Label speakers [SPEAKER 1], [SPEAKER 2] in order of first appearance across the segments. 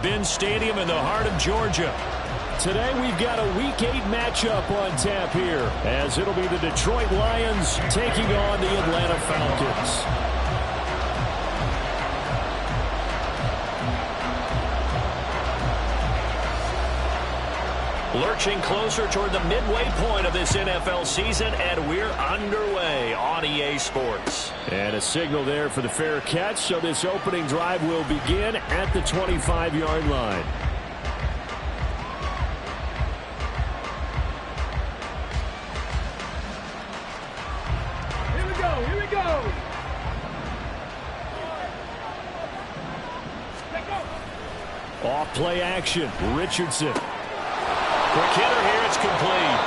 [SPEAKER 1] Benz Stadium in the heart of Georgia. Today we've got a Week 8 matchup on tap here, as it'll be the Detroit Lions taking on the Atlanta Falcons. Lurching closer toward the midway point of this NFL season, and we're underway on EA Sports. And a signal there for the fair catch, so this opening drive will begin at the 25-yard line.
[SPEAKER 2] Here we go.
[SPEAKER 1] Off play action, Richardson. Quick hitter here, it's complete.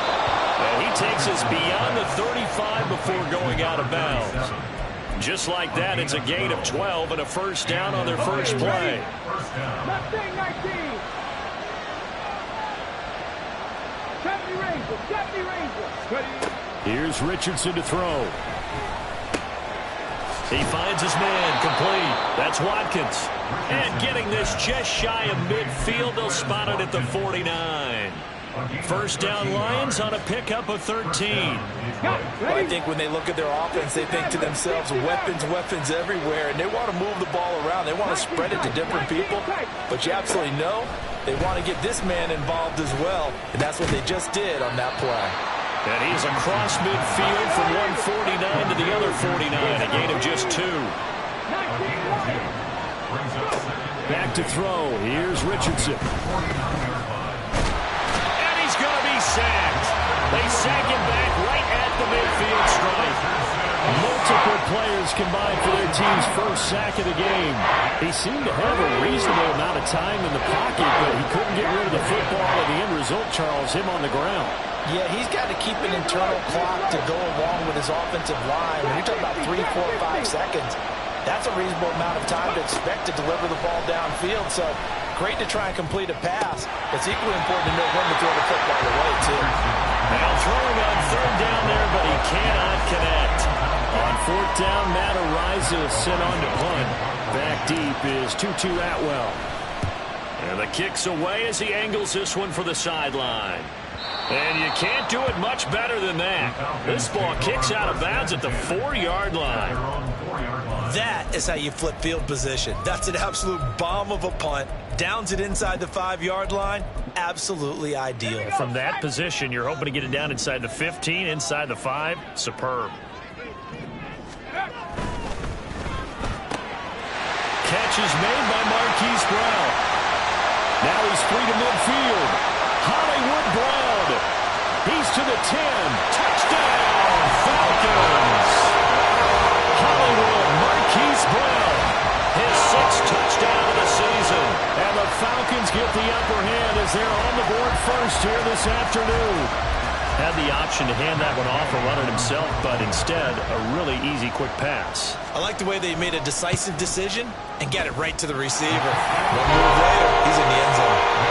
[SPEAKER 1] And he takes us beyond the 35 before going out of bounds. Just like that, it's a gain of 12 and a first down on their first play.
[SPEAKER 2] 19.
[SPEAKER 1] Here's Richardson to throw. He finds his man, complete. That's Watkins. And getting this just shy of midfield, they'll spot it at the 49. First down Lions on a pickup of 13.
[SPEAKER 3] Well, I think when they look at their offense, they think to themselves, weapons everywhere, and they want to move the ball around. They want to spread it to different people, but you absolutely know they want to get this man involved as well, and that's what they just did on that play.
[SPEAKER 1] And he's across midfield from one 49 to the other 49, a gain of just 2. Back to throw. Here's Richardson. And he's going to be sacked. They sack him back right at the midfield stripe. Multiple players combined for their team's first sack of the game. He seemed to have a reasonable amount of time in the pocket, but he couldn't get rid of the football, and the end result, Charles, him on the ground.
[SPEAKER 3] Yeah, he's got to keep an internal clock to go along with his offensive line. When you're talking about 3, 4, 5 seconds, that's a reasonable amount of time to expect to deliver the ball downfield. So great to try and complete a pass. It's equally important to know when to throw the football away, too.
[SPEAKER 1] Now throwing on third down there, but he cannot connect. On fourth down, Matt Araiza sent on to punt. Back deep is Tutu Atwell. And the kick's away as he angles this one for the sideline. And you can't do it much better than that. This ball kicks out of bounds at the 4-yard line.
[SPEAKER 3] That is how you flip field position. That's an absolute bomb of a punt. Downs it inside the 5-yard line. Absolutely ideal.
[SPEAKER 1] From that position, you're hoping to get it down inside the 15, inside the 5. Superb. Catch is made by Marquise Brown. Now he's free to midfield. Hollywood Brown. He's to the 10. Touchdown, Falcons. Hollywood Marquise Brown. His 6th touchdown of the season. And the Falcons get the upper hand as they're on the board first here this afternoon. Had the option to hand that one off or run it himself, but instead, a really easy, quick pass.
[SPEAKER 3] I like the way they made a decisive decision and get it right to the receiver. One move later, he's in the end zone.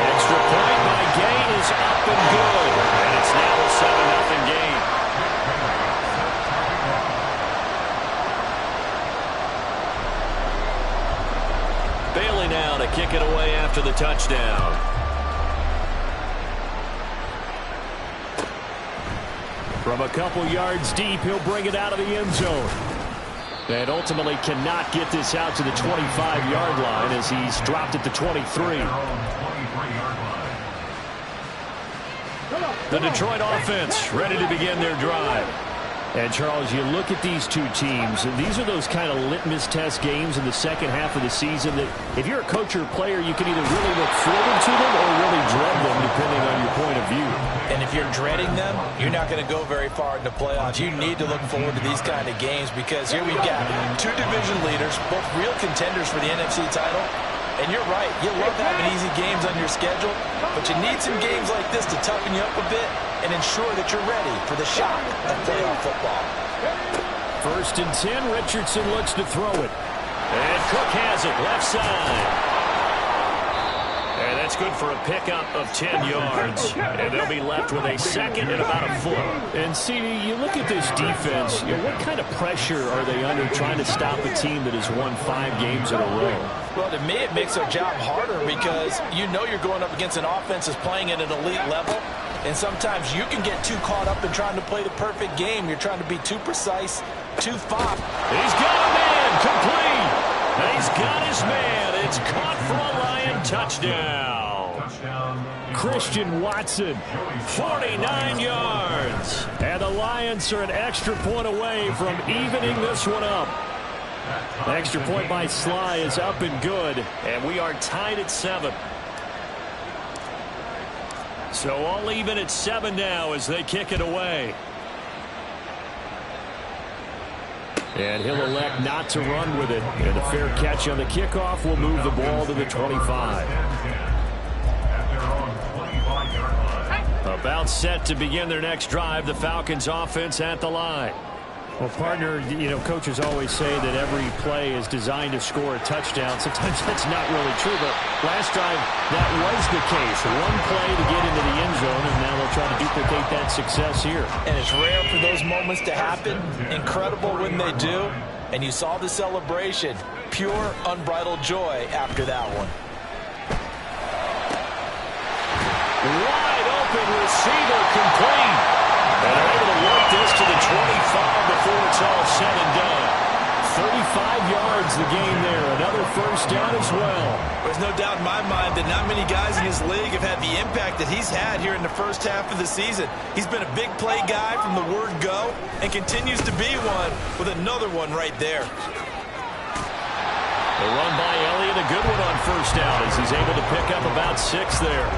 [SPEAKER 1] Extra point by Gay is up and good. And it's now a 7-0 game. Bailey now to kick it away after the touchdown. From a couple yards deep, he'll bring it out of the end zone. And ultimately cannot get this out to the 25-yard line as he's dropped at the 23. The Detroit offense ready to begin their drive. And, Charles, you look at these two teams, and these are those kind of litmus test games in the second half of the season that if you're a coach or a player, you can either really look forward to them or really dread them, depending on your point of view.
[SPEAKER 3] And if you're dreading them, you're not going to go very far in the playoffs. You need to look forward to these kind of games because here we've got 2 division leaders, both real contenders for the NFC title. And you're right, you love having easy games on your schedule, but you need some games like this to toughen you up a bit and ensure that you're ready for the shock of playoff football.
[SPEAKER 1] 1st and 10, Richardson looks to throw it. And Cook has it, left side. And that's good for a pickup of 10 yards. And they'll be left with a 2nd and about a foot. And, CD, you look at this defense, what kind of pressure are they under trying to stop a team that has won 5 games in a row?
[SPEAKER 3] Well, to me, it makes their job harder because you know you're going up against an offense that's playing at an elite level, and sometimes you can get too caught up in trying to play the perfect game. You're trying to be too precise, too fast.
[SPEAKER 1] He's got a man, complete. He's got his man. It's caught for a Lion touchdown. Christian Watson, 49 yards. And the Lions are an extra point away from evening this one up. The extra point by Sly is up and good, and we are tied at 7. So all even at 7 now as they kick it away. And he'll elect not to run with it. And a fair catch on the kickoff will move the ball to the 25. About set to begin their next drive, the Falcons offense at the line. Well, partner, you know, coaches always say that every play is designed to score a touchdown. Sometimes that's not really true, but last drive, that was the case. One play to get into the end zone, and now they'll try to duplicate that success here.
[SPEAKER 3] And it's rare for those moments to happen. Incredible when they do. And you saw the celebration. Pure, unbridled joy after that one.
[SPEAKER 1] Wide open receiver, complete. And they're able to work this to the 25 before it's all said and done. 35 yards the game there. Another first down as well.
[SPEAKER 3] There's no doubt in my mind that not many guys in this league have had the impact that he's had here in the first half of the season. He's been a big play guy from the word go and continues to be one with another one right there.
[SPEAKER 1] The run by Elliott, a good one on first down as he's able to pick up about 6 there.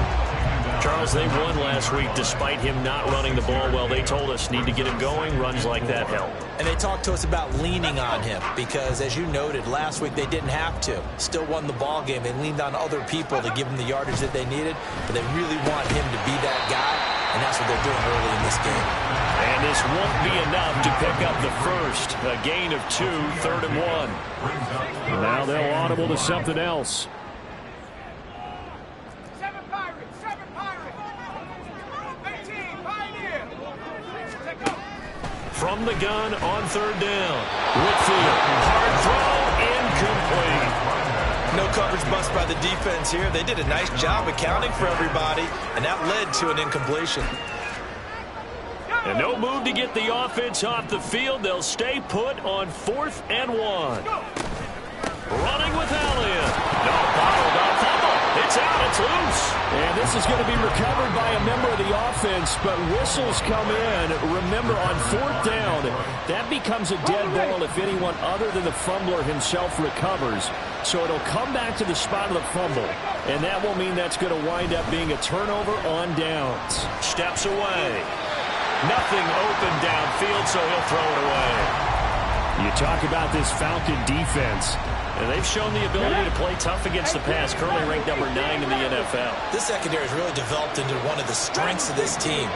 [SPEAKER 1] Charles, they won last week despite him not running the ball well. They told us need to get him going. Runs like that help.
[SPEAKER 3] And they talked to us about leaning on him because, as you noted, last week they didn't have to. Still won the ball game. They leaned on other people to give them the yardage that they needed, but they really want him to be that guy, and that's what they're doing early in this game.
[SPEAKER 1] And this won't be enough to pick up the first. A gain of 2, 3rd and 1. Now they'll audible to something else. From the gun on 3rd down. Whitfield, hard throw, incomplete.
[SPEAKER 3] No coverage bust by the defense here. They did a nice job accounting for everybody, and that led to an incompletion.
[SPEAKER 1] And no move to get the offense off the field. They'll stay put on 4th and 1. Running with Elliott. No, bottled up. It's out. It's loose. And this is going to be recovered by a member of the offense, but whistles come in. Remember, on 4th down, that becomes a dead ball if anyone other than the fumbler himself recovers. So it'll come back to the spot of the fumble, and that will mean that's going to wind up being a turnover on downs. Steps away. Nothing open downfield, so he'll throw it away. You talk about this Falcon defense. And they've shown the ability to play tough against the pass, currently ranked number 9 in the NFL.
[SPEAKER 3] This secondary has really developed into one of the strengths of this team.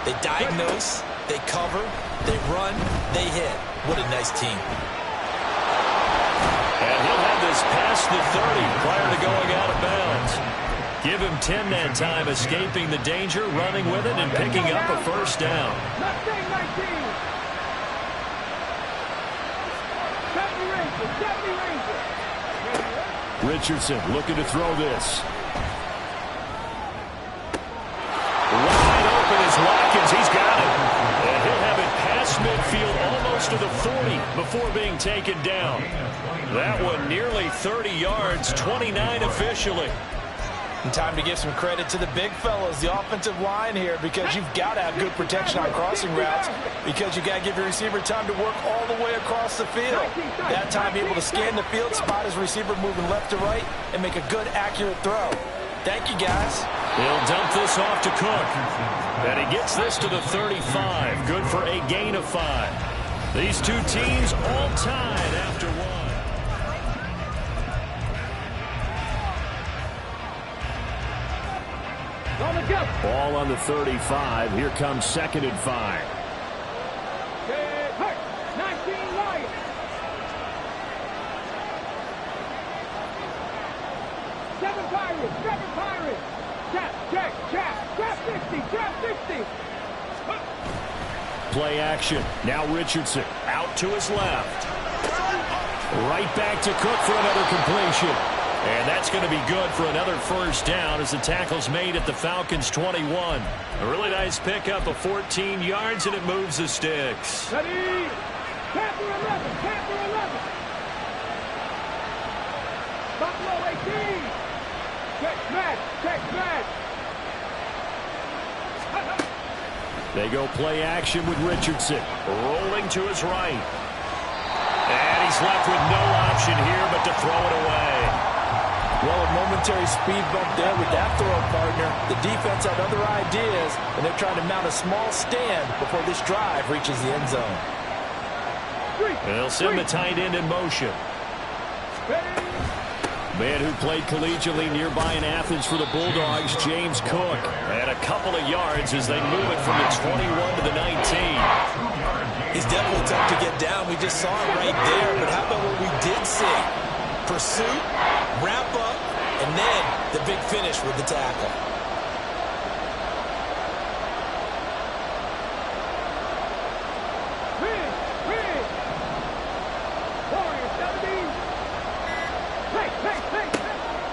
[SPEAKER 3] They diagnose, they cover, they run, they hit. What a nice team.
[SPEAKER 1] And he'll have this past the 30 prior to going out of bounds. Give him 10 that time, escaping the danger, running with it, and picking up a first down. Richardson looking to throw this. Wide open is Watkins. He's got it. And he'll have it past midfield almost to the 40 before being taken down. That one nearly 30 yards, 29 officially.
[SPEAKER 3] And time to give some credit to the big fellas, the offensive line here, because you've got to have good protection on crossing routes because you've got to give your receiver time to work all the way across the field. That time, be able to scan the field, spot his receiver moving left to right, and make a good, accurate throw. Thank you, guys.
[SPEAKER 1] He'll dump this off to Cook. And he gets this to the 35. Good for a gain of 5. These two teams all tied after 1. Ball on the 35. Here comes 2nd and 5.
[SPEAKER 2] 19 Lions. Seven Pirates. Trap 60.
[SPEAKER 1] Play action. Now Richardson out to his left. Right back to Cook for another completion. And that's going to be good for another first down as the tackle's made at the Falcons' 21. A really nice pickup of 14 yards, and it moves the sticks.
[SPEAKER 2] Ready? Panther 11, Panther 11. Buffalo 18. Check match, check match.
[SPEAKER 1] They go play action with Richardson. Rolling to his right. And he's left with no option here but to throw it away.
[SPEAKER 3] Well, a momentary speed bump there with that throw, partner. The defense had other ideas, and they're trying to mount a small stand before this drive reaches the end zone.
[SPEAKER 1] They'll send the tight end in motion. Man who played collegiately nearby in Athens for the Bulldogs, James Cook. And a couple of yards as they move it from the 21 to the 19.
[SPEAKER 3] He's definitely tough to get down. We just saw it right there. But how about what we did see? Pursuit, wrap up, and then the big finish with the tackle.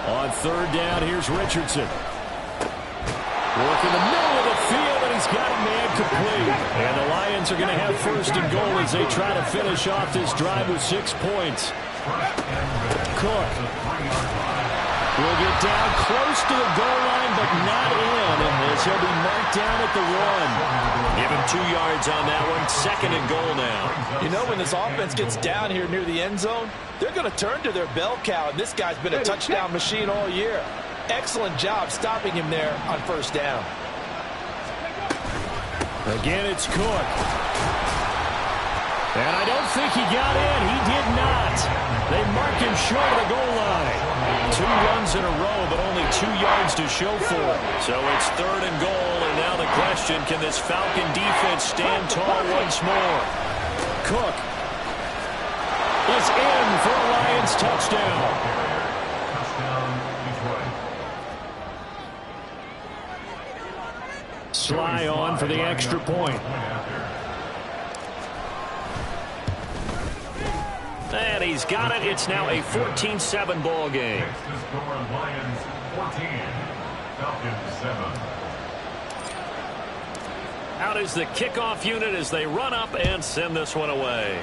[SPEAKER 1] On third down, here's Richardson. Working the middle of the field, and he's got a man complete. And the Lions are going to have first and goal as they try to finish off this drive with 6 points. Cook will get down close to the goal line, but not in, as he'll be marked down at the 1. Give him 2 yards on that one. Second and goal now.
[SPEAKER 3] You know, when this offense gets down here near the end zone, they're going to turn to their bell cow, and this guy's been a touchdown machine all year. Excellent job stopping him there on first down.
[SPEAKER 1] Again, it's Cook. And I don't think he got in. He did not. They mark him short of the goal line. 2 runs in a row, but only 2 yards to show for it. So it's third and goal, and now the question, can this Falcon defense stand tall once more? Cook is in for a Lions touchdown. Sly on for the extra point. And he's got it. It's now a 14-7 ball game.
[SPEAKER 4] Lions 14, Falcons 7.
[SPEAKER 1] Out is the kickoff unit as they run up and send this one away.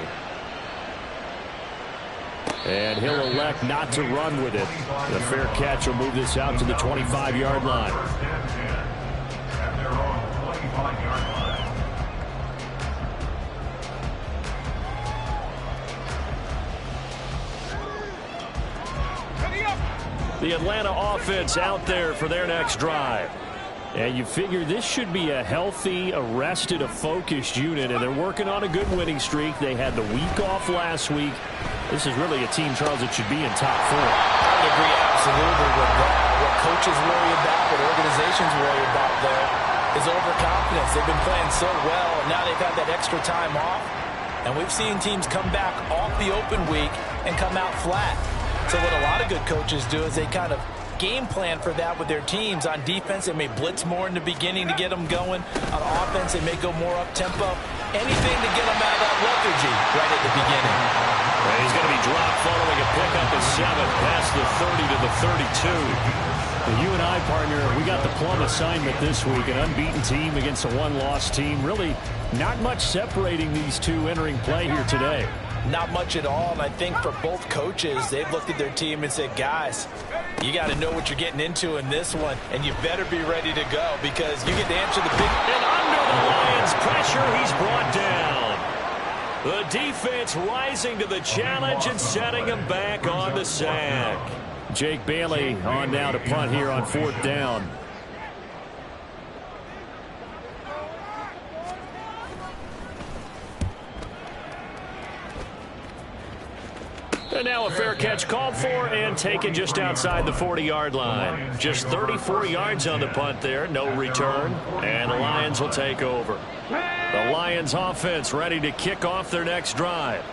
[SPEAKER 1] And he'll elect not to run with it. The fair catch will move this out to the 25-yard line.
[SPEAKER 4] At their own 25-yard line.
[SPEAKER 1] The Atlanta offense out there for their next drive. And you figure this should be a healthy, arrested, a focused unit, and they're working on a good winning streak. They had the week off last week. This is really a team, Charles, that should be in top 4.
[SPEAKER 3] I would agree absolutely with that. What coaches worry about, what organizations worry about there is overconfidence. They've been playing so well, and now they've had that extra time off. And we've seen teams come back off the open week and come out flat. So what a lot of good coaches do is they kind of game plan for that with their teams. On defense, they may blitz more in the beginning to get them going. On offense, they may go more up-tempo. Anything to get them out of that lethargy right at the beginning.
[SPEAKER 1] Well, he's going to be dropped following a pickup of 7 past the 30 to the 32. Well, you and I, partner, we got the plum assignment this week. An unbeaten team against a one-loss team. Really not much separating these two entering play here today.
[SPEAKER 3] Not much at all, and I think for both coaches, they've looked at their team and said, guys, you got to know what you're getting into in this one, and you better be ready to go because you get to answer the big...
[SPEAKER 1] And under the Lions' pressure, he's brought down. The defense rising to the challenge and setting him back on the sack. Jake Bailey on now to punt here on 4th down. And now a fair catch called for and taken just outside the 40-yard line. Just 34 yards on the punt there, no return, and the Lions will take over. The Lions offense ready to kick off their next drive.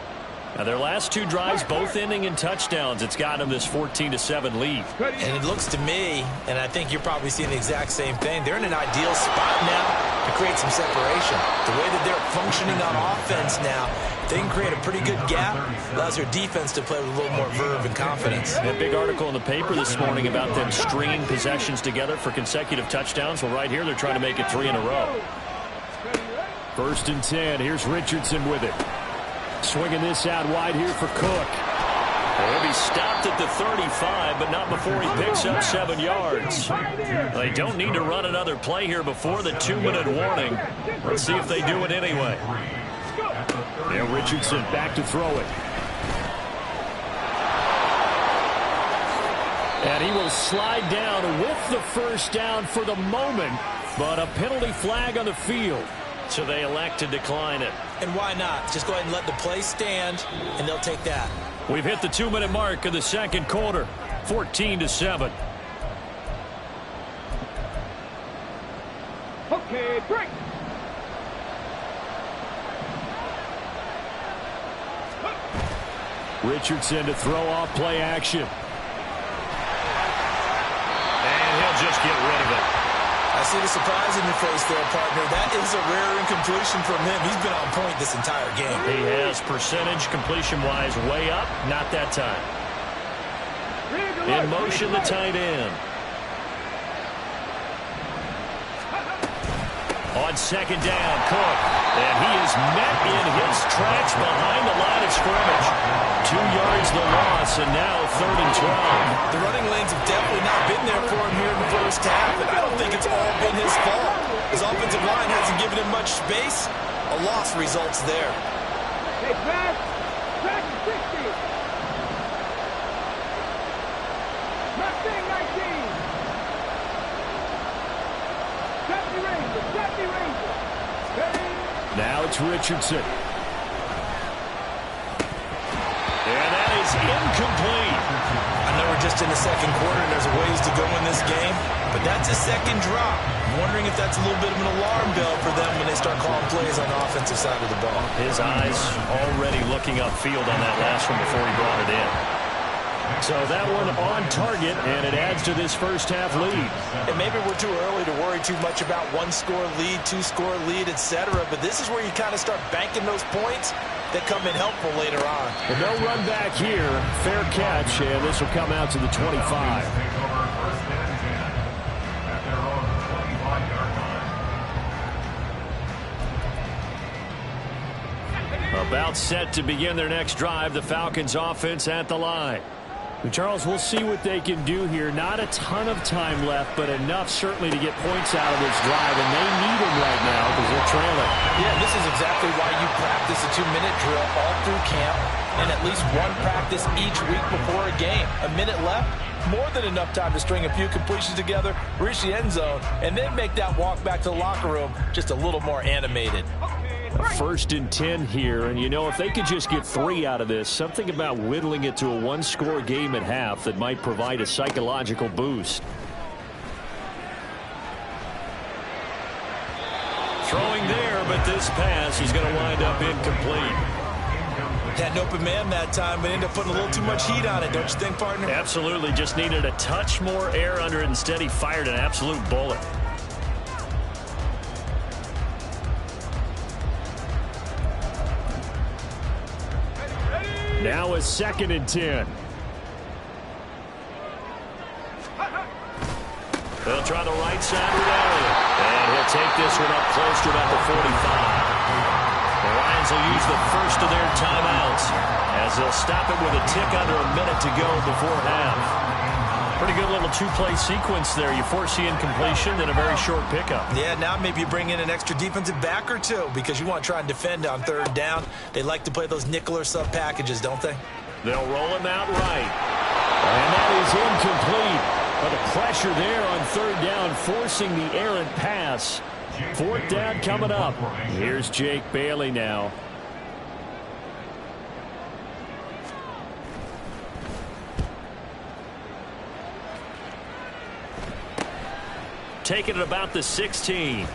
[SPEAKER 1] Now, their last two drives, both ending in touchdowns. It's gotten them this 14-7 lead.
[SPEAKER 3] And it looks to me, and I think you're probably seeing the exact same thing, they're in an ideal spot now to create some separation. The way that they're functioning on offense now, they can create a pretty good gap. Allows their defense to play with a little more verve and confidence.
[SPEAKER 1] That big article in the paper this morning about them stringing possessions together for consecutive touchdowns. Well, right here, they're trying to make it 3 in a row. 1st and 10. Here's Richardson with it. Swinging this out wide here for Cook. He'll be stopped at the 35, but not before he picks up 7 yards. They don't need to run another play here before the 2-minute warning. Let's see if they do it anyway. Now Richardson back to throw it. And he will slide down with the first down for the moment, but a penalty flag on the field. So they elect to decline it.
[SPEAKER 3] And why not? Just go ahead and let the play stand, and they'll take that.
[SPEAKER 1] We've hit the 2-minute mark of the second quarter, 14-7.
[SPEAKER 2] Okay, break.
[SPEAKER 1] Richardson to throw off play action. And he'll just get rid of it.
[SPEAKER 3] I see the surprise in your face there, partner. That is a rare incompletion from him. He's been on point this entire game.
[SPEAKER 1] He has percentage completion-wise way up. Not that time. In motion, the tight end. On 2nd down, Cook. And he is met in his tracks behind the line of scrimmage. 2 yards the loss, and now 3rd and 12.
[SPEAKER 3] The running lanes have definitely not been there for him here in the first half, and I don't think it's all been his fault. His offensive line hasn't given him much space. A loss results there.
[SPEAKER 2] Hey, back. Back to 60. Mustang 19. Safety Ranger. Safety Ranger.
[SPEAKER 1] Now it's Richardson. And that is incomplete.
[SPEAKER 3] I know we're just in the second quarter and there's a ways to go in this game, but that's a second drop. I'm wondering if that's a little bit of an alarm bell for them when they start calling plays on the offensive side of the ball.
[SPEAKER 1] His eyes already looking upfield on that last one before he brought it in. So that one on target, and it adds to this first half lead.
[SPEAKER 3] And maybe we're too early to worry too much about 1-score lead, 2-score lead, etc. But this is where you kind of start banking those points that come in helpful later on.
[SPEAKER 1] But no run back here. Fair catch, and this will come out to the 25.
[SPEAKER 4] Take over 1st and 10 at their own 25-yard line.
[SPEAKER 1] About set to begin their next drive, the Falcons offense at the line. Charles, we'll see what they can do here. Not a ton of time left, but enough certainly to get points out of this drive, and they need them right now because they're trailing.
[SPEAKER 3] Yeah, this is exactly why you practice a 2-minute drill all through camp and at least one practice each week before a game. A minute left, more than enough time to string a few completions together, reach the end zone, and then make that walk back to the locker room just a little more animated.
[SPEAKER 1] 1st and 10 here, and if they could just get 3 out of this, something about whittling it to a 1-score game at half that might provide a psychological boost. Throwing there, but this pass is going to wind up incomplete.
[SPEAKER 3] Had an open man that time, but ended up putting a little too much heat on it, don't you think, partner?
[SPEAKER 1] Absolutely, just needed a touch more air under it. Instead, he fired an absolute bullet. Now a 2nd and 10. They'll try the right side with Elliott. And he'll take this one up close to about the 45. The Lions will use the first of their timeouts as they'll stop it with a tick under a minute to go before half. Pretty good little 2-play sequence there. You force the incompletion, then a very short pickup.
[SPEAKER 3] Yeah, now maybe you bring in an extra defensive back or two because you want to try and defend on 3rd down. They like to play those nickel or sub packages, don't they?
[SPEAKER 1] They'll roll him out right. And that is incomplete. But the pressure there on 3rd down, forcing the errant pass. 4th down coming up. Here's Jake Bailey now. Taking it about the 16.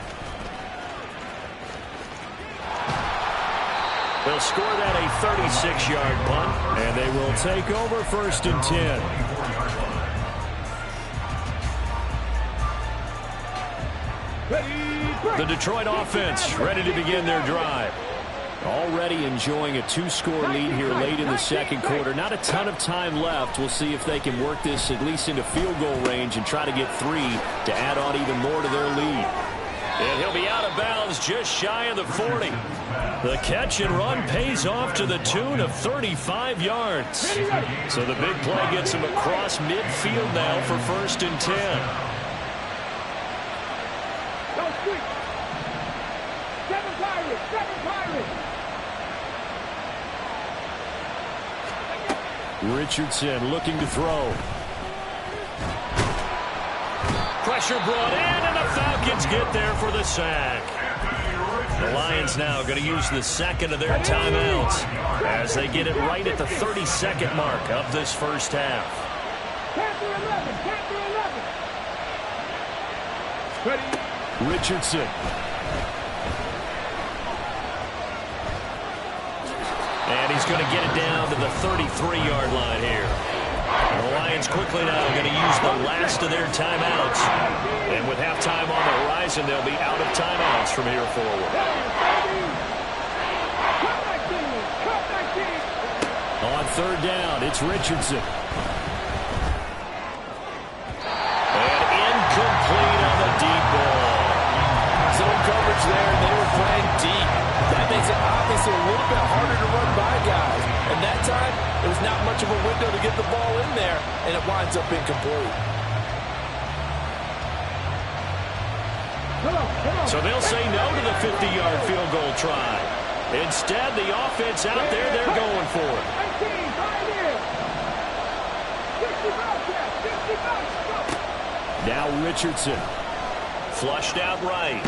[SPEAKER 1] They'll score that a 36-yard punt, and they will take over 1st and 10. The Detroit offense ready to begin their drive. Already enjoying a 2-score lead here late in the second quarter. Not a ton of time left. We'll see if they can work this at least into field goal range and try to get 3 to add on even more to their lead. And he'll be out of bounds just shy of the 40. The catch and run pays off to the tune of 35 yards. So the big play gets him across midfield now for 1st and 10. Richardson looking to throw. Pressure brought in, and the Falcons get there for the sack. The Lions now going to use the second of their timeouts as they get it right at the 32nd mark of this first half. Richardson. And he's going to get it down to the 33-yard line here. The Lions quickly now going to use the last of their timeouts. And with halftime on the horizon, they'll be out of timeouts from here forward. On 3rd down, it's Richardson. And incomplete on the deep ball.
[SPEAKER 3] Zone coverage there, and they were playing deep. That makes it obviously a little bit harder to run by guys. And that time, there was not much of a window to get the ball in there, and it winds up incomplete.
[SPEAKER 1] So they'll say no to the 50-yard field goal try. Instead, the offense out there, they're going for it. Now Richardson. Flushed out right.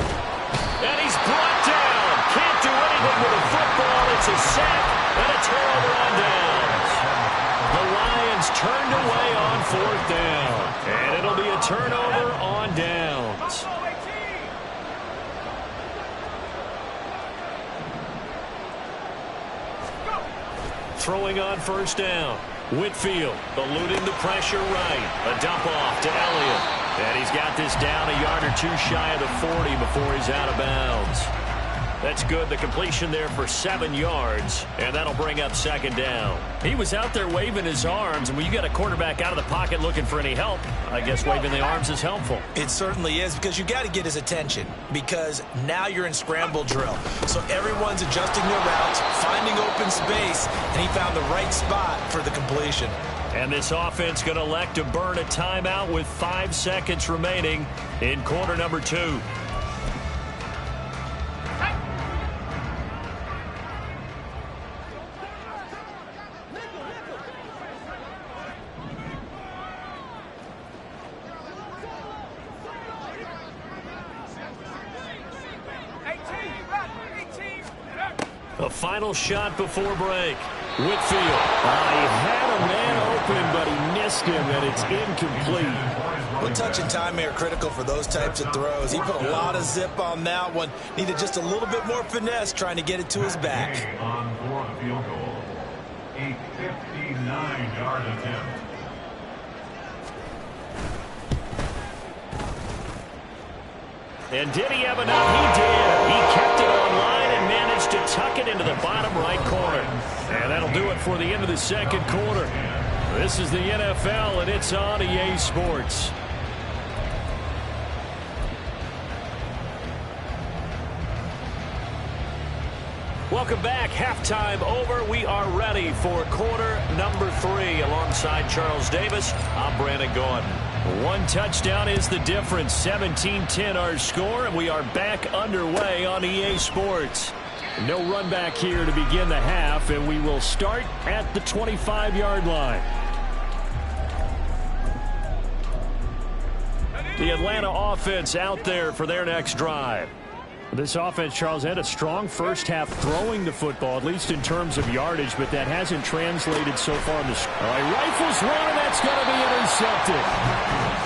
[SPEAKER 1] And he's brought down. Can't do anything with a football. It's a sack and a turnover on downs. The Lions turned away on 4th down. And it'll be a turnover on downs. Throwing on 1st down. Whitfield eluding the pressure right. A dump off to Elliott. And he's got this down a yard or 2 shy of the 40 before he's out of bounds. That's good. The completion there for 7 yards, and that'll bring up 2nd down. He was out there waving his arms, and when you got a quarterback out of the pocket looking for any help, I guess waving the arms is helpful.
[SPEAKER 3] It certainly is, because you got to get his attention, because now you're in scramble drill. So everyone's adjusting their routes, finding open space, and he found the right spot for the completion.
[SPEAKER 1] And this offense going to elect to burn a timeout with 5 seconds remaining in quarter number 2. A final shot before break. Whitfield. He had a man open, but he missed him, and it's incomplete.
[SPEAKER 3] Well, touch and time are critical for those types of throws. He put a lot of zip on that one. Needed just a little bit more finesse trying to get it to his back.
[SPEAKER 4] On 4th field goal. A 59-yard attempt.
[SPEAKER 1] And did he have enough? He did. He kept it online and managed to tuck it into the bottom right corner. And that'll do it for the end of the second quarter. This is the NFL, and it's on EA Sports. Welcome back. Halftime over. We are ready for quarter number 3. Alongside Charles Davis, I'm Brandon Gordon. 1 touchdown is the difference. 17-10 our score, and we are back underway on EA Sports. No run back here to begin the half, and we will start at the 25-yard line. The Atlanta offense out there for their next drive. This offense, Charles, had a strong first half throwing the football, at least in terms of yardage, but that hasn't translated so far in the score. Rifles one, and that's going to be intercepted.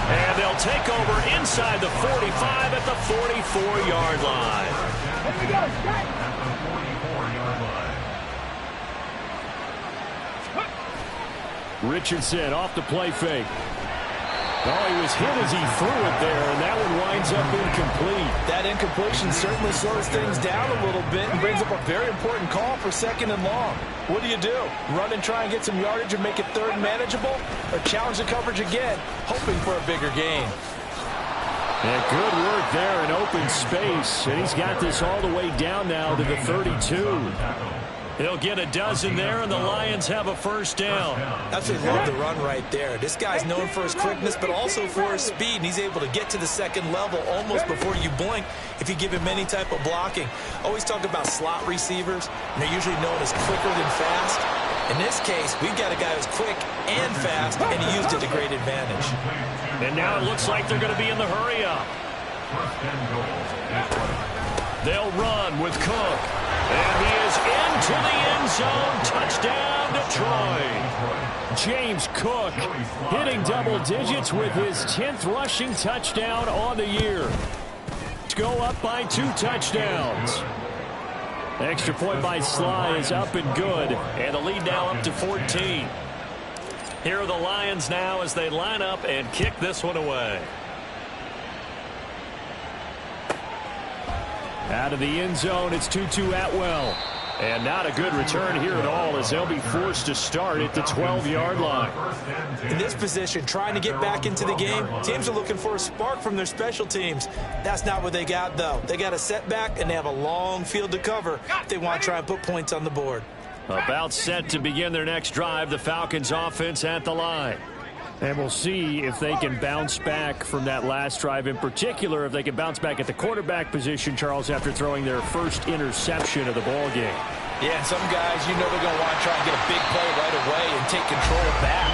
[SPEAKER 1] And they'll take over inside the 45 at the 44-yard line. Richardson off the play fake. Oh, he was hit as he threw it there, and that one winds up incomplete.
[SPEAKER 3] That incompletion certainly slows things down a little bit and brings up a very important call for 2nd and long. What do? Run and try and get some yardage and make it 3rd and manageable? Or challenge the coverage again, hoping for a bigger gain?
[SPEAKER 1] And good work there in open space. And he's got this all the way down now to the 32. He'll get a dozen there, and the Lions have a 1st down.
[SPEAKER 3] Absolutely love the run right there. This guy's known for his quickness, but also for his speed, and he's able to get to the 2nd level almost before you blink if you give him any type of blocking. Always talk about slot receivers, and they're usually known as quicker than fast. In this case, we've got a guy who's quick and fast, and he used it to great advantage.
[SPEAKER 1] And now it looks like they're going to be in the hurry-up. They'll run with Cook. And he is into the end zone. Touchdown, Detroit. James Cook hitting double digits with his 10th rushing touchdown on the year. To go up by 2 touchdowns. Extra point by Sly is up and good. And the lead now up to 14. Here are the Lions now as they line up and kick this one away. Out of the end zone, it's Tutu Atwell. And not a good return here at all as they'll be forced to start at the 12-yard line.
[SPEAKER 3] In this position, trying to get back into the game, teams are looking for a spark from their special teams. That's not what they got, though. They got a setback, and they have a long field to cover if they want to try and put points on the board.
[SPEAKER 1] About set to begin their next drive, the Falcons offense at the line. And we'll see if they can bounce back from that last drive, in particular if they can bounce back at the quarterback position, Charles, after throwing their first interception of the ball game.
[SPEAKER 3] Yeah, and some guys, you know they're going to want to try and get a big play right away and take control back.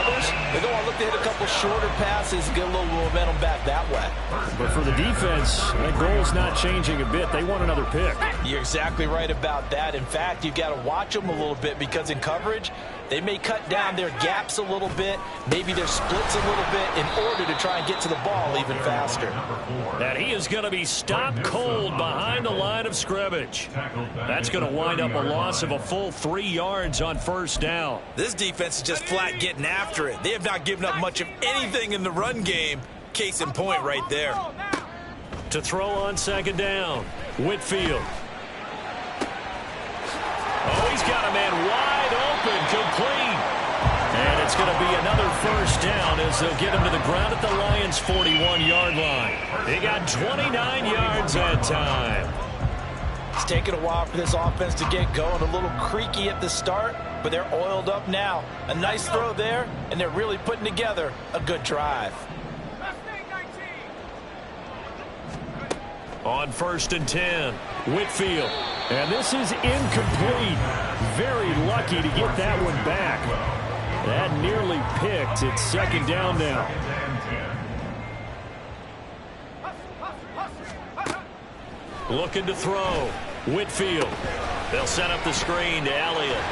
[SPEAKER 3] Others, they're going to look to hit a couple shorter passes and get a little momentum back that way.
[SPEAKER 1] But for the defense, that goal's not changing a bit. They want another pick.
[SPEAKER 3] You're exactly right about that. In fact, you've got to watch them a little bit because in coverage, they may cut down their gaps a little bit, maybe their splits a little bit in order to try and get to the ball even faster.
[SPEAKER 1] And he is going to be stopped cold behind the line of scrimmage. That's going to wind up a loss of a full 3 yards on 1st down.
[SPEAKER 3] This defense is just flat getting after it. They have not given up much of anything in the run game. Case in point right there.
[SPEAKER 1] To throw on 2nd down, Whitfield. Oh, he's got a man wide open, complete. And it's going to be another 1st down as they'll get him to the ground at the Lions' 41-yard line. He got 29 yards that time.
[SPEAKER 3] It's taken a while for this offense to get going. A little creaky at the start, but they're oiled up now. A nice throw there, and they're really putting together a good drive.
[SPEAKER 1] On 1st and 10, Whitfield. And this is incomplete. Very lucky to get that one back. That nearly picked. It's 2nd down now. Looking to throw. Whitfield. They'll set up the screen to Elliott.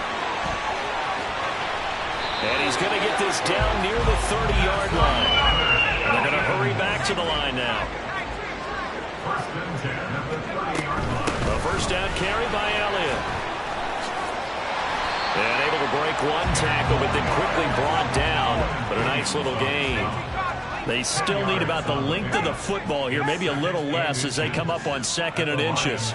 [SPEAKER 1] And he's going to get this down near the 30-yard line. And they're going to hurry back to the line now. The 1st down carry by Elliott. And able to break one tackle, but then quickly brought down. But a nice little gain. They still need about the length of the football here, maybe a little less as they come up on 2nd and inches.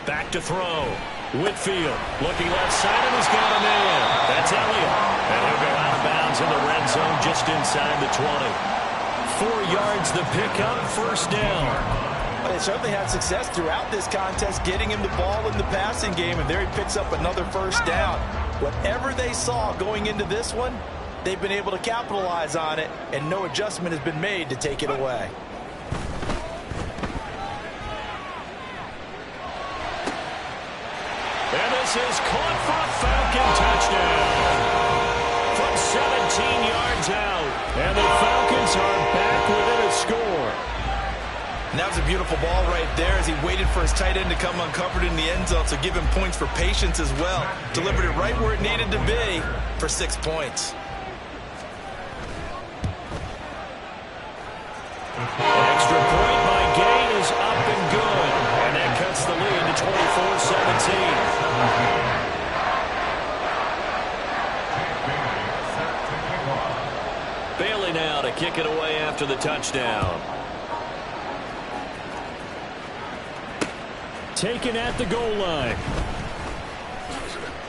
[SPEAKER 1] Back to throw. Whitfield looking left side and has got a man. That's Elliott. And he'll go out of bounds in the red zone just inside the 20. 4 yards the pickup, 1st down.
[SPEAKER 3] They certainly had success throughout this contest getting him the ball in the passing game, and there he picks up another 1st down. Whatever they saw going into this one, they've been able to capitalize on it, and no adjustment has been made to take it away.
[SPEAKER 1] And this is caught for a Falcon touchdown from 17 yards out. And the Falcons are back within a score.
[SPEAKER 3] And that was a beautiful ball right there as he waited for his tight end to come uncovered in the end zone, so give him points for patience as well. Delivered it right where it needed to be for 6 points.
[SPEAKER 1] Extra point by Gain is up and good. And that cuts the lead to 24-17. to kick it away after the touchdown. Taken at the goal line.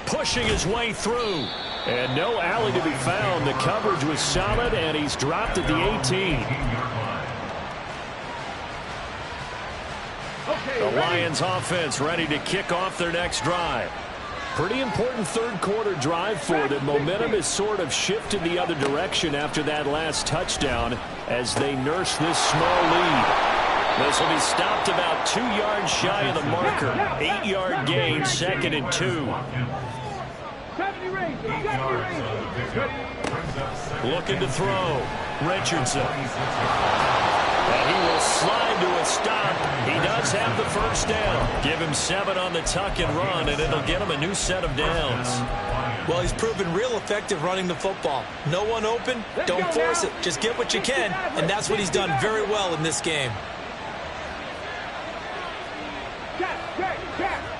[SPEAKER 1] Pushing his way through. And no alley to be found. The coverage was solid, and he's dropped at the 18. The Lions offense ready to kick off their next drive. Pretty important third quarter drive for them. Momentum has sort of shifted the other direction after that last touchdown as they nurse this small lead. This will be stopped about 2 yards shy of the marker. 8-yard gain, 2nd and 2. Looking to throw. Richardson. And he will slide to a stop. He does have the first down. Give him 7 on the tuck and run, and it'll get him a new set of downs.
[SPEAKER 3] Well, he's proven real effective running the football. No one open, don't force it. Just get what you can, and that's what he's done very well in this game.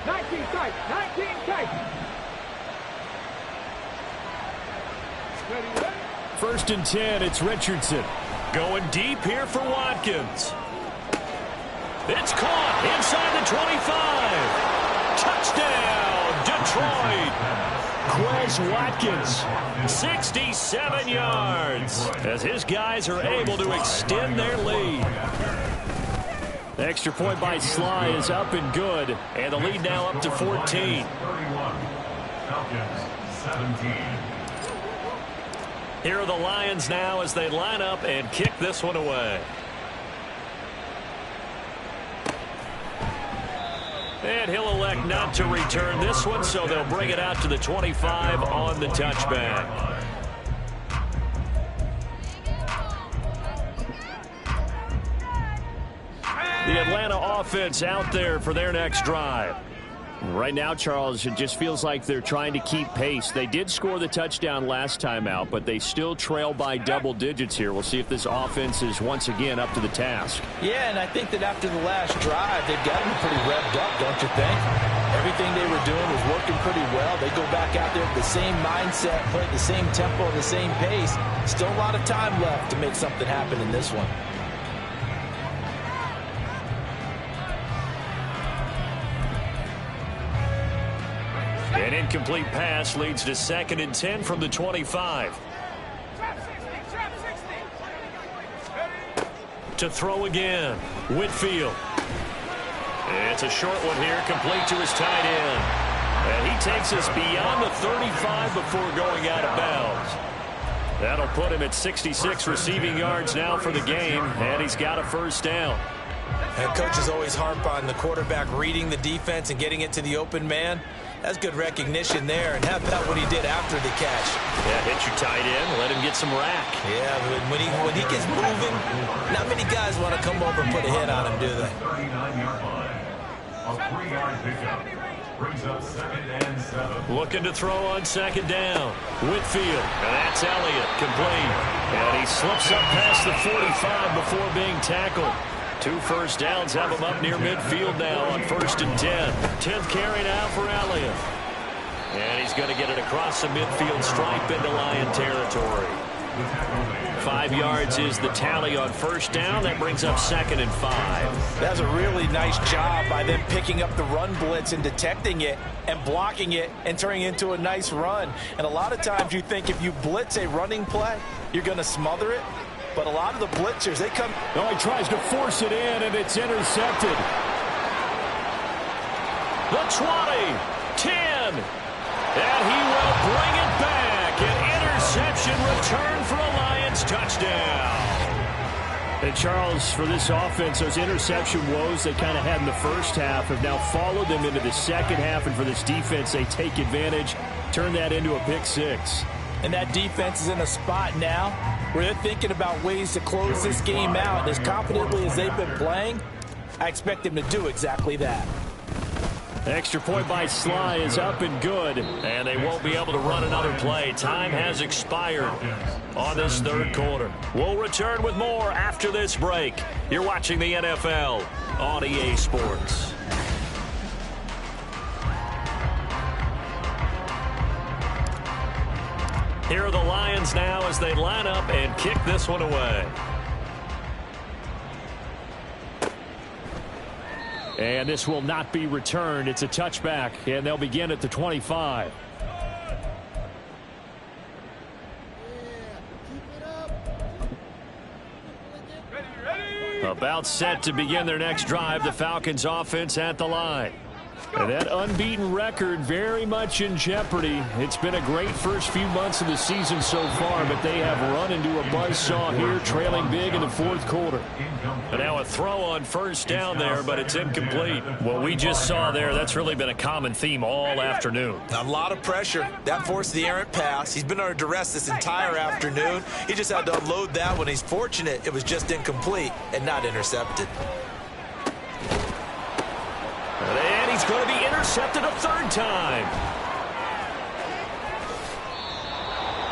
[SPEAKER 2] 19 tight, 19 tight.
[SPEAKER 1] First and 10, it's Richardson. Going deep here for Watkins. It's caught inside the 25. Touchdown, Detroit. Quez Watkins, 67 yards, as his guys are able to extend their lead. The extra point by Sly is up and good, and the lead now up to 14.
[SPEAKER 4] 31. Falcons, 17.
[SPEAKER 1] Here are the Lions now as they line up and kick this one away. And he'll elect not to return this one, so they'll bring it out to the 25 on the touchback. The Atlanta offense out there for their next drive. Right now, Charles, it just feels like they're trying to keep pace. They did score the touchdown last time out, but they still trail by double digits here. We'll see if this offense is once again up to the task.
[SPEAKER 3] Yeah, and I think that after the last drive, they've got them pretty revved up, don't you think? Everything they were doing was working pretty well. They go back out there with the same mindset, play at the same tempo, the same pace. Still a lot of time left to make something happen in this one.
[SPEAKER 1] An incomplete pass leads to 2nd and 10 from the 25. To throw again, Whitfield. It's a short one here, complete to his tight end. And he takes us beyond the 35 before going out of bounds. That'll put him at 66 receiving yards now for the game, and he's got a first down.
[SPEAKER 3] And coaches always harp on the quarterback reading the defense and getting it to the open man. That's good recognition there, and how about what he did after the catch?
[SPEAKER 1] Yeah, hit your tight end, let him get some rack.
[SPEAKER 3] Yeah, but when he gets moving, not many guys want to come over and put a hit on him, do they?
[SPEAKER 4] 39-yard line. A 3-yard pickup. Brings up 2nd and 7.
[SPEAKER 1] Looking to throw on 2nd down. Whitfield, and that's Elliott, complete. And he slips up past the 45 before being tackled. 2 first downs have him up near midfield now on 1st and 10. 10th carry now for Elliott. And he's going to get it across the midfield stripe into Lion territory. 5 yards is the tally on 1st down. That brings up 2nd and 5.
[SPEAKER 3] That's a really nice job by them picking up the run blitz and detecting it and blocking it and turning it into a nice run. And a lot of times you think if you blitz a running play, you're going to smother it. But a lot of the blitzers, they come.
[SPEAKER 1] Oh, he tries to force it in, and it's intercepted. The 20, 10, and he will bring it back. An interception return for a Lions touchdown. And Charles, for this offense, those interception woes they kind of had in the first half have now followed them into the second half, and for this defense, they take advantage, turn that into a pick 6.
[SPEAKER 3] And that defense is in a spot now where they're thinking about ways to close this game out. And as confidently as they've been playing, I expect them to do exactly that.
[SPEAKER 1] Extra point by Sly is up and good, and they won't be able to run another play. Time has expired on this third quarter. We'll return with more after this break. You're watching the NFL on EA Sports. Here are the Lions now as they line up and kick this one away. And this will not be returned. It's a touchback, and they'll begin at the 25. About set to begin their next drive, the Falcons offense at the line. And that unbeaten record very much in jeopardy. It's been a great first few months of the season so far, but they have run into a buzzsaw here, trailing big in the fourth quarter. And now a throw on first down there, but it's incomplete. What we just saw there, that's really been a common theme all afternoon.
[SPEAKER 3] A lot of pressure. That forced the errant pass. He's been under duress this entire afternoon. He just had to unload that one. He's fortunate it was just incomplete and not intercepted.
[SPEAKER 1] And he's going to be intercepted a third time.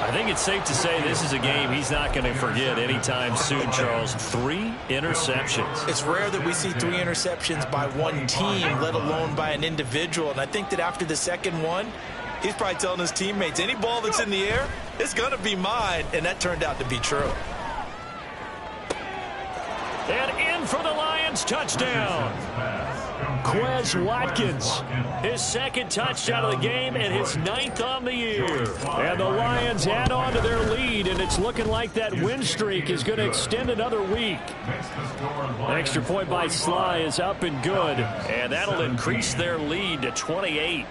[SPEAKER 1] I think it's safe to say this is a game he's not going to forget anytime soon, Charles. 3 interceptions.
[SPEAKER 3] It's rare that we see 3 interceptions by one team, let alone by an individual. And I think that after the second one, he's probably telling his teammates, any ball that's in the air, it's going to be mine. And that turned out to be true.
[SPEAKER 1] And in for the Lions, touchdown. Quez Watkins, his second touchdown of the game and his 9th on the year. And the Lions add on to their lead, and it's looking like that win streak is going to extend another week. Extra point by Sly is up and good, and that'll increase their lead to 28.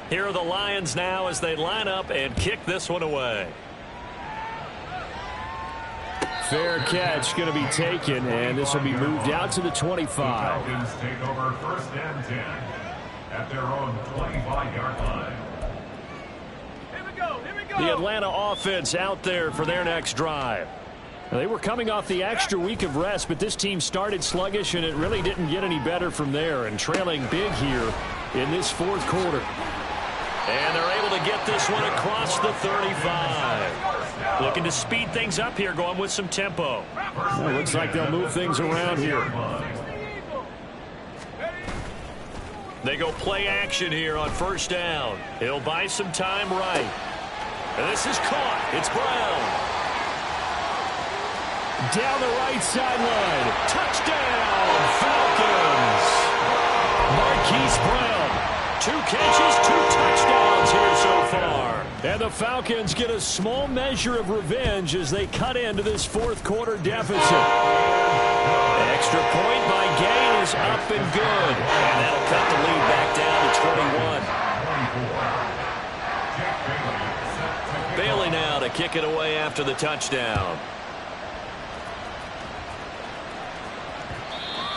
[SPEAKER 1] Here are the Lions now as they line up and kick this one away. Fair catch going to be taken, and this will be moved out to the 25.
[SPEAKER 4] Falcons take over 1st and 10 at their own 25-yard line.
[SPEAKER 2] Here we go. Here we go.
[SPEAKER 1] The Atlanta offense out there for their next drive. Now, they were coming off the extra week of rest, but this team started sluggish, and it really didn't get any better from there, and trailing big here in this fourth quarter. And they're able to get this one across the 35. Looking to speed things up here, going with some tempo. Well, looks like they'll move things around here. They go play action here on first down. He'll buy some time right. And this is caught. It's Brown. Down the right sideline. Touchdown, Falcons. Marquise Brown. 2 catches, 2 touchdowns here so far. And the Falcons get a small measure of revenge as they cut into this fourth quarter deficit. Extra point by Gain is up and good. And that'll cut the lead back down to 21. Bailey now to kick it away after the touchdown.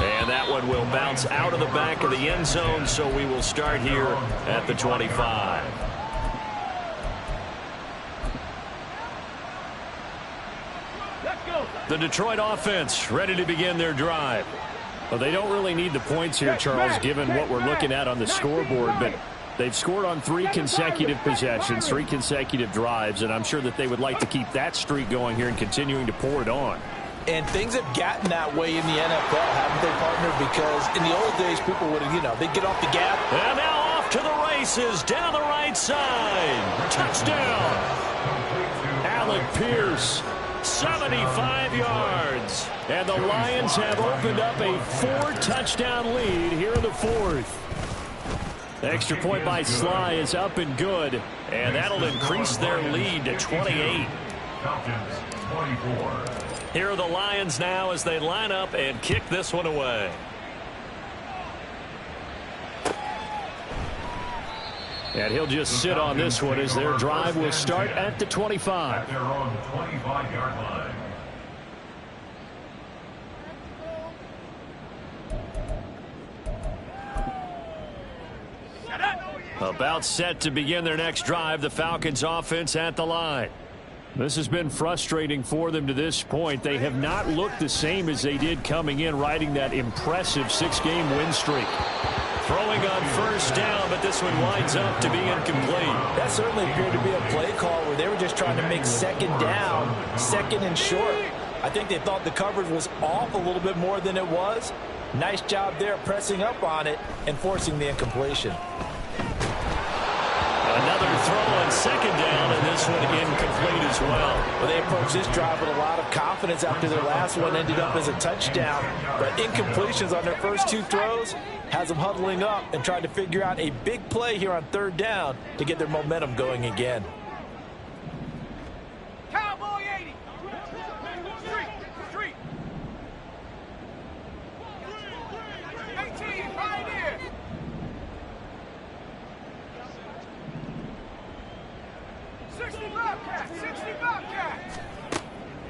[SPEAKER 1] And that one will bounce out of the back of the end zone, so we will start here at the 25. The Detroit offense ready to begin their drive. Well, they don't really need the points here, Charles, given what we're looking at on the scoreboard, but they've scored on 3 consecutive possessions, 3 consecutive drives, and I'm sure that they would like to keep that streak going here and continuing to pour it on.
[SPEAKER 3] And things have gotten that way in the NFL, haven't they, partner? Because in the old days, people would, they'd get off the gap.
[SPEAKER 1] And now off to the races, down the right side. Touchdown. Alec Pierce, 75 yards. And the Lions have opened up a 4-touchdown lead here in the fourth. Extra point by Sly is up and good. And that'll increase their lead to 28.
[SPEAKER 4] Falcons 24.
[SPEAKER 1] Here are the Lions now as they line up and kick this one away. And he'll just sit on this one as their drive will start at the 25.
[SPEAKER 4] At their own 25-yard line.
[SPEAKER 1] About set to begin their next drive, the Falcons offense at the line. This has been frustrating for them to this point. They have not looked the same as they did coming in, riding that impressive 6-game win streak. Throwing on first down, but this one winds up to be incomplete.
[SPEAKER 3] That certainly appeared to be a play call where they were just trying to make second down, second and short. I think they thought the coverage was off a little bit more than it was. Nice job there pressing up on it and forcing the incompletion.
[SPEAKER 1] Another throw on second down, and this one incomplete as well.
[SPEAKER 3] Well, they approached this drive with a lot of confidence after their last one ended up as a touchdown. But incompletions on their first two throws has them huddling up and trying to figure out a big play here on third down to get their momentum going again.
[SPEAKER 2] Cowboy 80. Street. 18, Pioneer.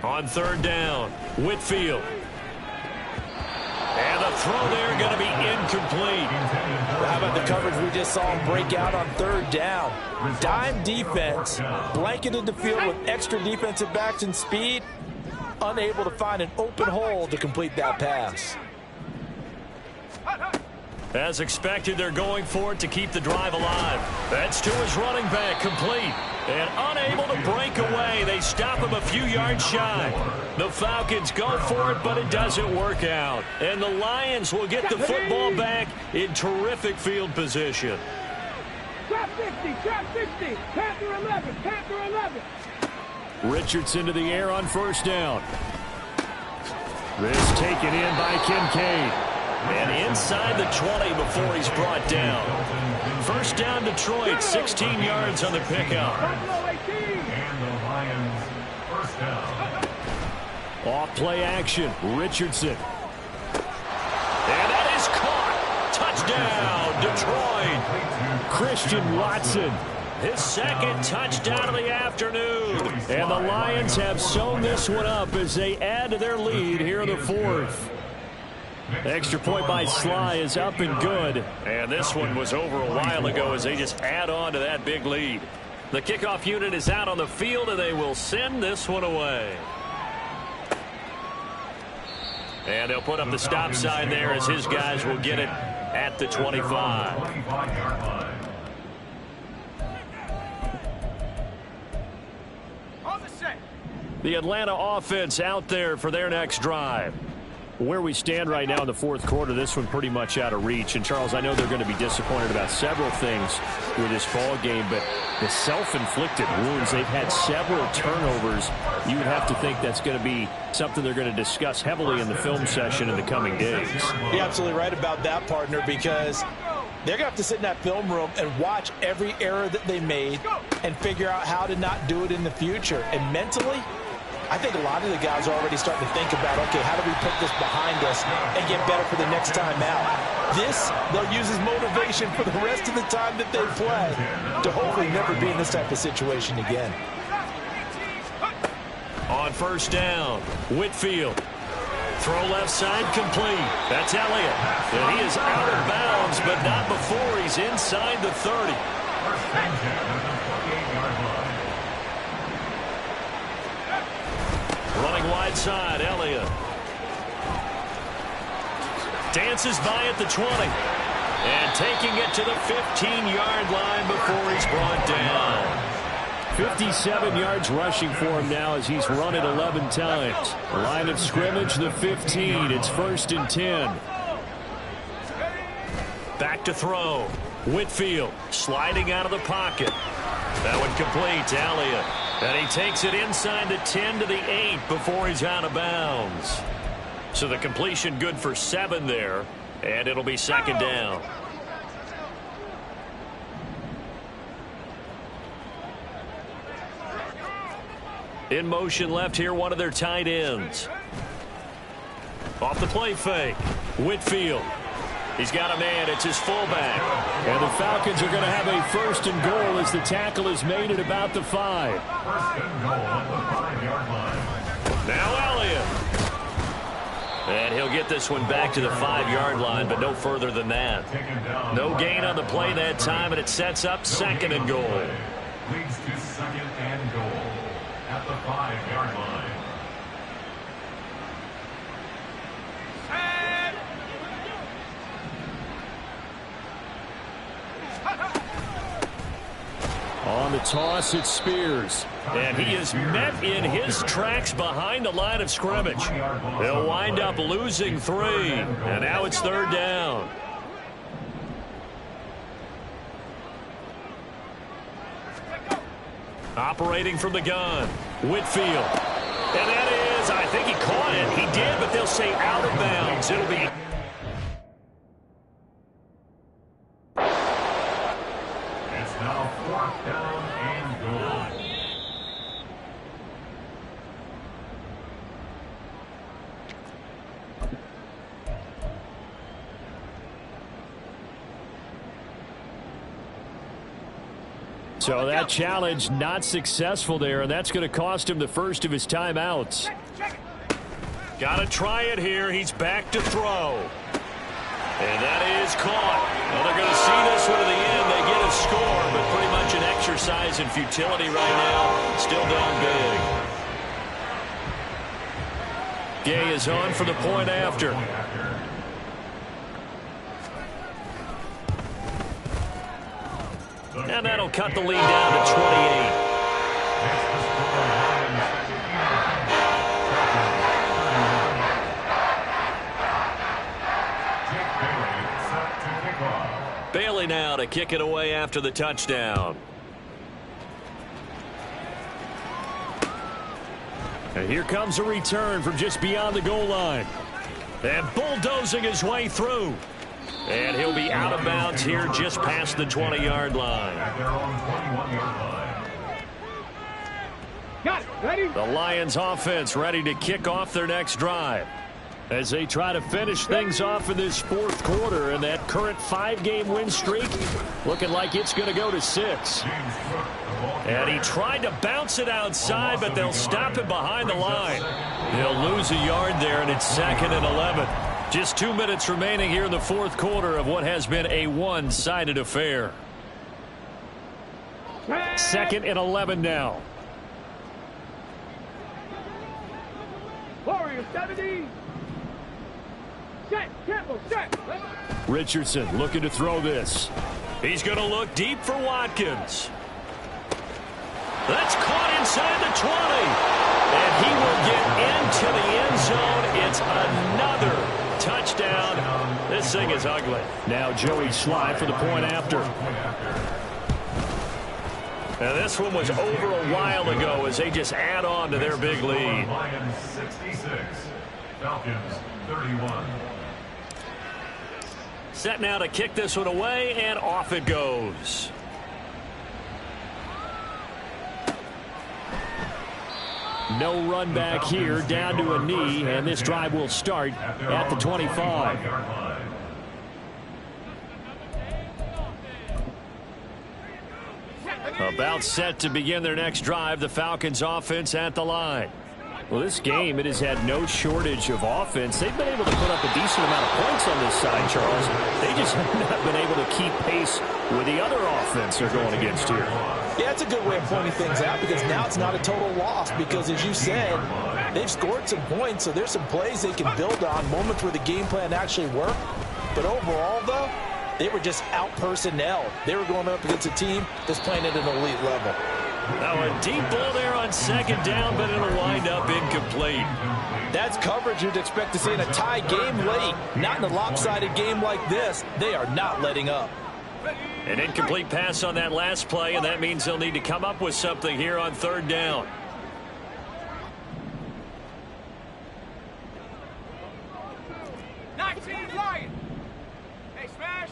[SPEAKER 1] On third down, Whitfield. And the throw there going to be incomplete.
[SPEAKER 3] How about the coverage we just saw him break out on third down? Dime defense, blanketed the field with extra defensive backs and speed, unable to find an open hole to complete that pass.
[SPEAKER 1] As expected, they're going for it to keep the drive alive. That's to his running back, complete. And unable to break away. They stop him a few yards shy. The Falcons go for it, but it doesn't work out. And the Lions will get the football back in terrific field position.
[SPEAKER 2] Trap 60, Panther 11.
[SPEAKER 1] Richardson to the air on first down. This taken in by Kincaid. And inside the 20 before he's brought down. First down Detroit, 16 yards on the pickup.
[SPEAKER 4] And the Lions first down.
[SPEAKER 1] Off play action, Richardson. And that is caught. Touchdown, Detroit. Christian Watson, his second touchdown of the afternoon. And the Lions have sewn this one up as they add to their lead here in the fourth. Extra point by Sly is up and good. And this one was over a while ago as they just add on to that big lead. The kickoff unit is out on the field, and they will send this one away. And they'll put up the stop sign there as his guys will get it at the 25.
[SPEAKER 4] 25-yard line.
[SPEAKER 2] On the set.
[SPEAKER 1] The Atlanta offense out there for their next drive. Where we stand right now in the fourth quarter, this one pretty much out of reach. And, Charles, I know they're going to be disappointed about several things with this ball game, but the self-inflicted wounds, they've had several turnovers. You would have to think that's going to be something they're going to discuss heavily in the film session in the coming days.
[SPEAKER 3] You're absolutely right about that, partner, because they're going to have to sit in that film room and watch every error that they made and figure out how to not do it in the future. And mentally, I think a lot of the guys are already starting to think about, okay, how do we put this behind us and get better for the next time out? This, they'll use as motivation for the rest of the time that they play to hopefully never be in this type of situation again.
[SPEAKER 1] On first down, Whitfield. Throw left side complete. That's Elliott. And he is out of bounds, but not before he's inside the 30.
[SPEAKER 4] First and 10 at the 28-yard line.
[SPEAKER 1] Running wide side, Elliott. Dances by at the 20. And taking it to the 15-yard line before he's brought down. 57 yards rushing for him now as he's run it 11 times. Line of scrimmage, the 15. It's first and 10. Back to throw. Whitfield sliding out of the pocket. That one complete to Elliott. And he takes it inside the 10 to the 8 before he's out of bounds. So the completion good for 7 there. And it'll be second down. In motion left here, one of their tight ends. Off the play fake. Whitfield. He's got a man. It's his fullback. And the Falcons are going to have a first and goal as the tackle is made at about the 5.
[SPEAKER 4] First and goal on the 5-yard line.
[SPEAKER 1] Now Elliott. And he'll get this one back to the 5-yard line, but no further than that. No gain on the play that time, and it sets up second and goal.
[SPEAKER 4] Leads to second and goal at the 5-yard line.
[SPEAKER 1] On the toss, it's Spears. And he is met in his tracks behind the line of scrimmage. They'll wind up losing 3. And now it's third down. Operating from the gun, Whitfield. And that is, I think he caught it. He did, but they'll say out of bounds. It'll be...
[SPEAKER 4] It's now 4th down and goal.
[SPEAKER 1] So that challenge not successful there, and that's going to cost him the first of his timeouts. Got to try it here. He's back to throw. And that is caught. Well, they're going to see this one to the end. They get a score, but pretty much an exercise in futility right now. Still down big. Gay is on for the point after. And that'll cut the lead down to 28. Bailey now to kick it away after the touchdown. And here comes a return from just beyond the goal line. And bulldozing his way through. And he'll be out of bounds here just past the 20-yard line.
[SPEAKER 2] Got it. Ready?
[SPEAKER 1] The Lions offense ready to kick off their next drive as they try to finish things off in this fourth quarter, and that current 5-game win streak looking like it's going to go to 6. And he tried to bounce it outside, but they'll stop it behind the line. They'll lose a yard there, and it's 2nd and 11. Just 2 minutes remaining here in the fourth quarter of what has been a one-sided affair. 2nd and 11 now.
[SPEAKER 2] Warrior 70. Set. Temple. Set.
[SPEAKER 1] Richardson looking to throw this. He's going to look deep for Watkins. That's caught inside the 20. And he will get into the end zone. It's another touchdown. This thing is ugly. Now Joey Sly for the point after. And this one was over a while ago as they just add on to their big lead.
[SPEAKER 4] Lions 66, Falcons 31.
[SPEAKER 1] Set now to kick this one away, and off it goes. No run back here, down to a knee, and this drive will start at the 25. About set to begin their next drive, the Falcons offense at the line. Well, this game, it has had no shortage of offense. They've been able to put up a decent amount of points on this side, Charles. They just have not been able to keep pace with the other offense they're going against here.
[SPEAKER 3] Yeah, it's a good way of pointing things out because now it's not a total loss because, as you said, they've scored some points, so there's some plays they can build on, moments where the game plan actually worked. But overall, though, they were just out-personnel. They were going up against a team that's playing at an elite level.
[SPEAKER 1] Now a deep ball there on 2nd down, but it'll wind up incomplete.
[SPEAKER 3] That's coverage you'd expect to see in a tie game late. Not in a lopsided game like this. They are not letting up.
[SPEAKER 1] An incomplete pass on that last play, and that means they'll need to come up with something here on 3rd down.
[SPEAKER 2] Lion. Hey, Smash.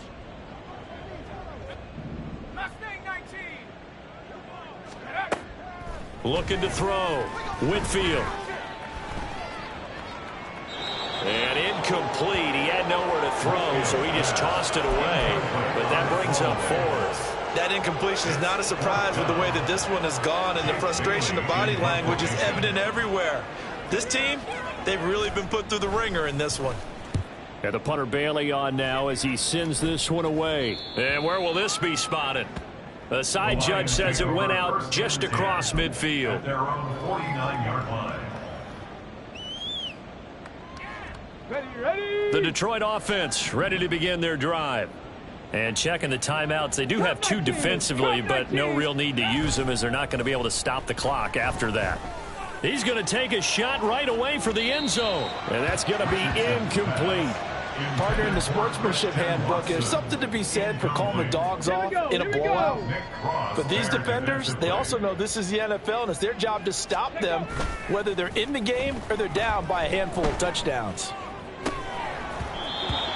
[SPEAKER 2] Mustang 19.
[SPEAKER 1] Looking to throw. Whitfield. And incomplete. He had nowhere to throw, so he just tossed it away. But that brings up 4th.
[SPEAKER 3] That incompletion is not a surprise with the way that this one has gone, and the frustration, the body language is evident everywhere. This team, they've really been put through the ringer in this one.
[SPEAKER 1] And the punter Bailey on now as he sends this one away. And where will this be spotted? The side judge says it went out just across midfield.
[SPEAKER 4] At their own 49-yard line.
[SPEAKER 2] Ready.
[SPEAKER 1] The Detroit offense ready to begin their drive. And checking the timeouts, they do have 2 defensively, but no real need to use them as they're not going to be able to stop the clock after that. He's going to take a shot right away for the end zone. And that's going to be incomplete.
[SPEAKER 3] Partner, in the sportsmanship handbook, there's something to be said for calling the dogs off in a blowout. But these defenders, they also know this is the NFL, and it's their job to stop them, whether they're in the game or they're down by a handful of touchdowns.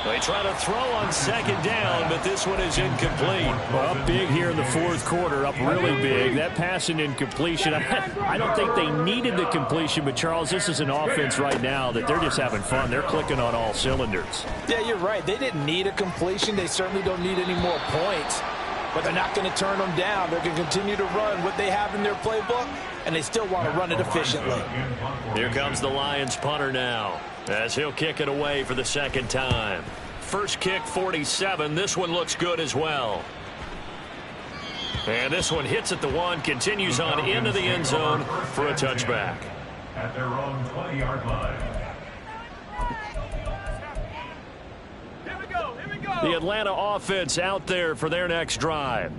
[SPEAKER 1] They try to throw on second down, but this one is incomplete.
[SPEAKER 5] Well, up big here in the fourth quarter, up really big. That pass and incompletion, I don't think they needed the completion, but, Charles, this is an offense right now that they're just having fun. They're clicking on all cylinders.
[SPEAKER 3] Yeah, you're right. They didn't need a completion. They certainly don't need any more points, but they're not going to turn them down. They're going to continue to run what they have in their playbook, and they still want to run it efficiently.
[SPEAKER 5] Here comes the Lions punter now, as he'll kick it away for the second time. First kick, 47. This one looks good as well. And this one hits at the 1, continues on into the end zone for a touchback.
[SPEAKER 4] At their own 20-yard line.
[SPEAKER 2] Here we go. Here we go.
[SPEAKER 5] The Atlanta offense out there for their next drive.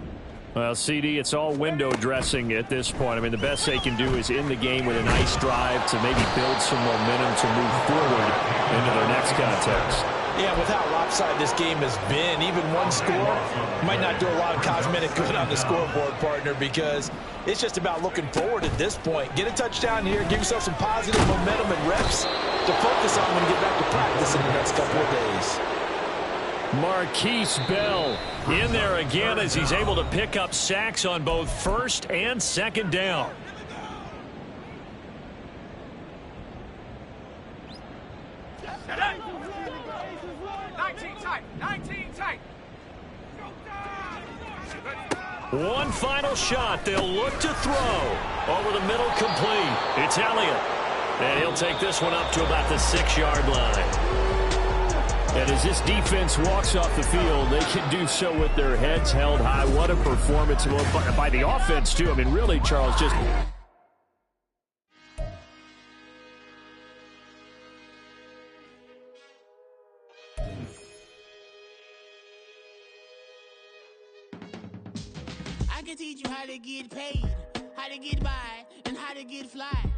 [SPEAKER 5] Well, CD, it's all window dressing at this point. I mean, the best they can do is in the game with a nice drive to maybe build some momentum to move forward into their next context.
[SPEAKER 3] Yeah, with how lopsided this game has been, even one score might not do a lot of cosmetic good on the scoreboard, partner, because it's just about looking forward at this point. Get a touchdown here, give yourself some positive momentum and reps to focus on when you get back to practice in the next couple of days.
[SPEAKER 5] Marquise Bell in there again as he's able to pick up sacks on both first and second down. One final shot. They'll look to throw. Over the middle, complete. It's Elliott. And he'll take this one up to about the 6-yard line. And as this defense walks off the field, they can do so with their heads held high. What a performance by the offense, too. I mean, really, Charles, just...
[SPEAKER 6] I can teach you how to get paid, how to get by, and how to get fly.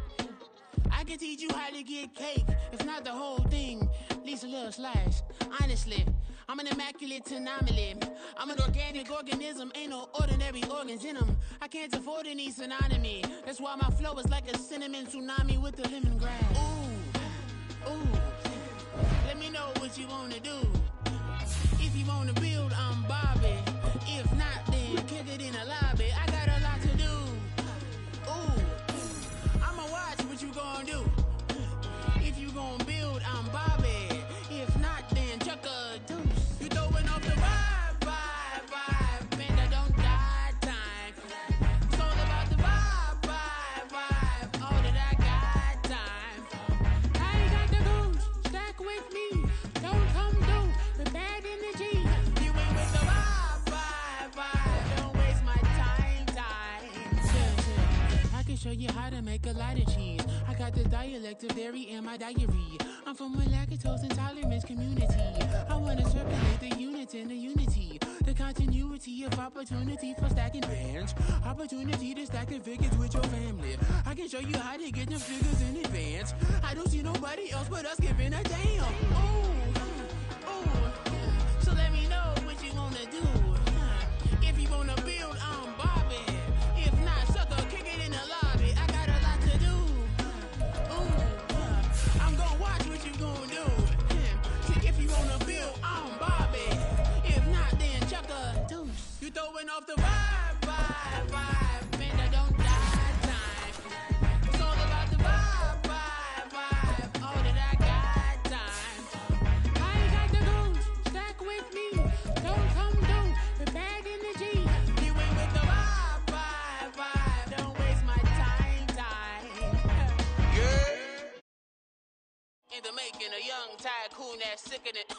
[SPEAKER 6] I can teach you how to get cake, if not the whole thing, at least a little slice. Honestly, I'm an immaculate anomaly. I'm an organic organism, ain't no ordinary organs in them. I can't afford any synonymy. That's why my flow is like a cinnamon tsunami with the lemongrass. Ooh, ooh, let me know what you wanna do. If you wanna build, I'm Bobby. If not, then kick it in the lobby. I got a lot to do. Ooh, I'ma watch what you gonna do. If you gonna build, I'm Bobby. If not, then chuck a deuce. You throwing off the vibe. Man, I don't die time. It's all about the vibe. All that I got time. I ain't got the goose. Stack with me. Don't come through with bad energy. You ain't with the vibe. Don't waste my time. I can show you how to make a lot of cheese. I got the dialect of dairy in my diary. I'm from a lactose intolerance community. I want to circulate the units and the unity. The continuity of opportunity for stacking bands. Opportunity to stack the figures with your family. I can show you how to get the figures in advance. I don't see nobody else but us giving a damn. Ooh. So let me know what you wanna do. If you wanna build, I'm Bobby. If not, sucker, kick it in the lobby. I got a lot to do. Ooh, I'm gonna watch what you gonna do. If you wanna build, I'm Bobby. If not, then chuck a deuce. You throwing off the vibe. Man, I don't die time. It's all about the vibe. All that I got time. I ain't got the goose. Stack with me. Don't come through with bad energy. You ain't with the vibe. Don't waste my time. Yeah. In the making, a young tycoon that's sick in it.